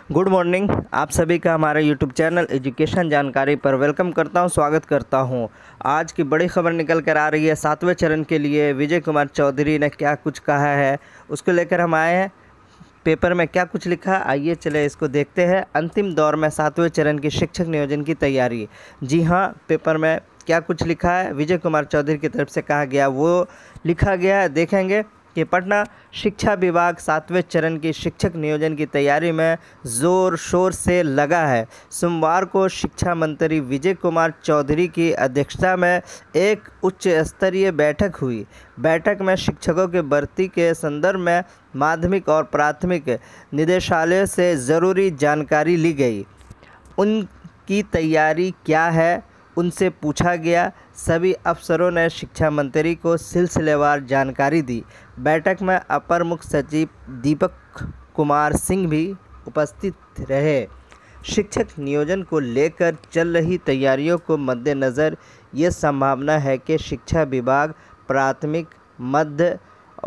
Good morning. आप सभी का हमारे यूट्यूब चैनल एजुकेशन जानकारी पर वेलकम करता हूं, स्वागत करता हूं। आज की बड़ी खबर निकल कर आ रही है। 7वें चरण के लिए विजय कुमार चौधरी ने क्या कुछ कहा है, उसको लेकर हम आए हैं। पेपर में क्या कुछ लिखा, आइए चले इसको देखते हैं। अंतिम दौर में 7वें चरण की शिक्षक नियोजन की तैयारी। जी हाँ, पेपर में क्या कुछ लिखा है, विजय कुमार चौधरी की तरफ से कहा गया वो लिखा गया है। देखेंगे कि पटना शिक्षा विभाग 7वें चरण की शिक्षक नियोजन की तैयारी में ज़ोर शोर से लगा है। सोमवार को शिक्षा मंत्री विजय कुमार चौधरी की अध्यक्षता में एक उच्च स्तरीय बैठक हुई। बैठक में शिक्षकों की भर्ती के संदर्भ में माध्यमिक और प्राथमिक निदेशालय से ज़रूरी जानकारी ली गई। उनकी तैयारी क्या है, उनसे पूछा गया। सभी अफसरों ने शिक्षा मंत्री को सिलसिलेवार जानकारी दी। बैठक में अपर मुख्य सचिव दीपक कुमार सिंह भी उपस्थित रहे। शिक्षक नियोजन को लेकर चल रही तैयारियों को मद्देनज़र ये संभावना है कि शिक्षा विभाग प्राथमिक, मध्य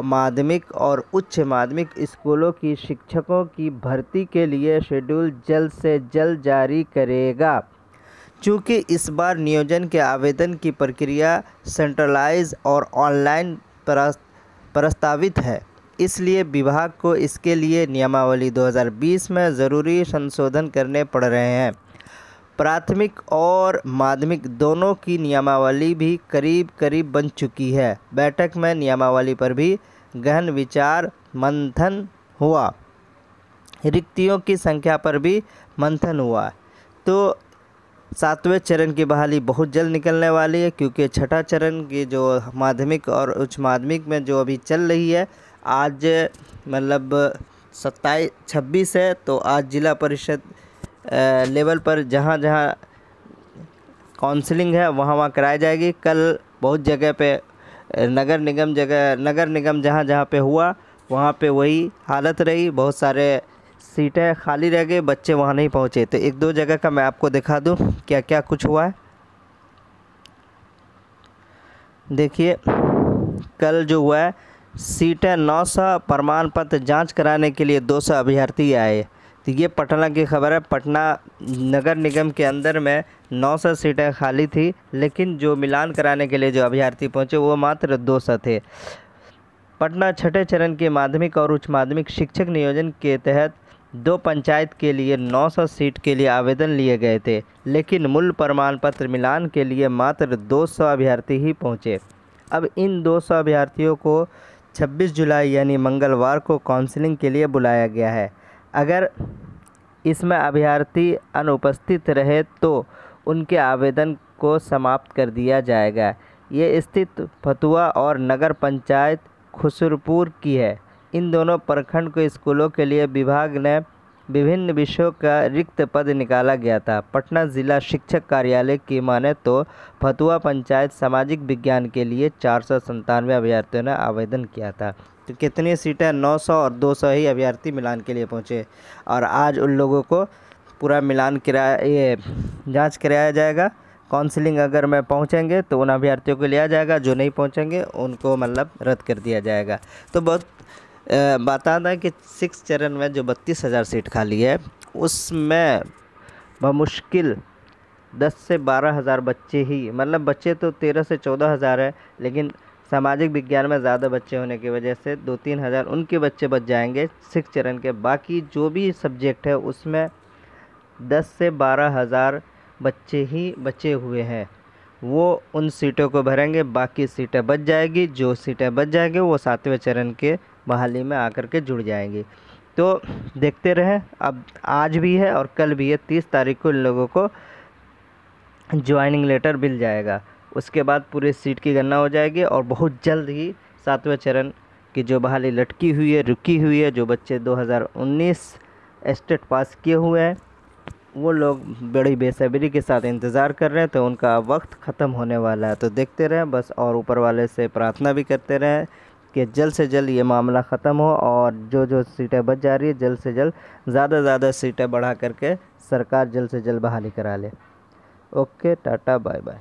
माध्यमिक और उच्च माध्यमिक स्कूलों की शिक्षकों की भर्ती के लिए शेड्यूल जल्द से जल्द जारी करेगा। चूँकि इस बार नियोजन के आवेदन की प्रक्रिया सेंट्रलाइज और ऑनलाइन प्रस्तावित है, इसलिए विभाग को इसके लिए नियमावली 2020 में ज़रूरी संशोधन करने पड़ रहे हैं। प्राथमिक और माध्यमिक दोनों की नियमावली भी करीब करीब बन चुकी है। बैठक में नियमावली पर भी गहन विचार मंथन हुआ। रिक्तियों की संख्या पर भी मंथन हुआ। तो 7वें चरण की बहाली बहुत जल्द निकलने वाली है, क्योंकि छठा चरण की जो माध्यमिक और उच्च माध्यमिक में जो अभी चल रही है, आज मतलब 26 है। तो आज जिला परिषद लेवल पर जहाँ जहाँ काउंसलिंग है वहाँ कराई जाएगी। कल बहुत जगह पे नगर निगम जहाँ जहाँ पे हुआ वहाँ पे वही हालत रही। बहुत सारे सीटें खाली रह गई, बच्चे वहाँ नहीं पहुँचे। तो एक दो जगह का मैं आपको दिखा दूँ क्या क्या कुछ हुआ है। देखिए, कल जो हुआ है, सीटें 900, प्रमाण पत्र जांच कराने के लिए 200 अभ्यर्थी आए। तो ये पटना की खबर है। पटना नगर निगम के अंदर में 900 सीटें खाली थी, लेकिन जो मिलान कराने के लिए जो अभ्यर्थी पहुँचे वो मात्र 200 थे। पटना छठे चरण के माध्यमिक और उच्च माध्यमिक शिक्षक नियोजन के तहत 2 पंचायत के लिए 900 सीट के लिए आवेदन लिए गए थे, लेकिन मूल प्रमाण पत्र मिलान के लिए मात्र 200 अभ्यर्थी ही पहुंचे। अब इन 200 अभ्यर्थियों को 26 जुलाई यानी मंगलवार को काउंसलिंग के लिए बुलाया गया है। अगर इसमें अभ्यर्थी अनुपस्थित रहे तो उनके आवेदन को समाप्त कर दिया जाएगा। ये स्थित फतुहा और नगर पंचायत खुसरपुर की है। इन दोनों प्रखंड के स्कूलों के लिए विभाग ने विभिन्न विषयों का रिक्त पद निकाला गया था। पटना जिला शिक्षक कार्यालय की माने तो फतुहा पंचायत सामाजिक विज्ञान के लिए 497 अभ्यर्थियों ने आवेदन किया था। तो कितनी सीटें? 900 और 200 ही अभ्यर्थी मिलान के लिए पहुँचे। और आज उन लोगों को पूरा मिलान जाँच कराया जाएगा। काउंसलिंग अगर में पहुँचेंगे तो उन अभ्यर्थियों को लिया जाएगा, जो नहीं पहुँचेंगे उनको मतलब रद्द कर दिया जाएगा। तो बहुत बता दें कि 6 चरण में जो 32,000 सीट खाली है, उसमें बमुश्किल 10 से 12,000 बच्चे ही, मतलब बच्चे तो 13 से 14,000 है, लेकिन सामाजिक विज्ञान में ज़्यादा बच्चे होने की वजह से 2-3 हज़ार उनके बच्चे बच जाएंगे 6 चरण के। बाकी जो भी सब्जेक्ट है उसमें 10 से 12,000 बच्चे ही बचे हुए हैं, वो उन सीटों को भरेंगे। बाकी सीटें बच जाएगी। जो सीटें बच जाएंगी वो 7वें चरण के बहाली में आकर के जुड़ जाएंगी। तो देखते रहें। अब आज भी है और कल भी है। 30 तारीख को इन लोगों को ज्वाइनिंग लेटर मिल जाएगा। उसके बाद पूरे सीट की गणना हो जाएगी और बहुत जल्द ही 7वें चरण की जो बहाली लटकी हुई है, रुकी हुई है, जो बच्चे 2019 स्टेट पास किए हुए हैं, वो लोग बड़ी बेसब्री के साथ इंतज़ार कर रहे हैं। तो उनका वक्त ख़त्म होने वाला है। तो देखते रहें बस, और ऊपर वाले से प्रार्थना भी करते रहें कि जल्द से जल्द ये मामला ख़त्म हो और जो सीटें बच जा रही है जल्द से जल्द ज़्यादा सीटें बढ़ा करके सरकार जल्द से जल्द बहाली करा ले। Okay, tata, bye bye.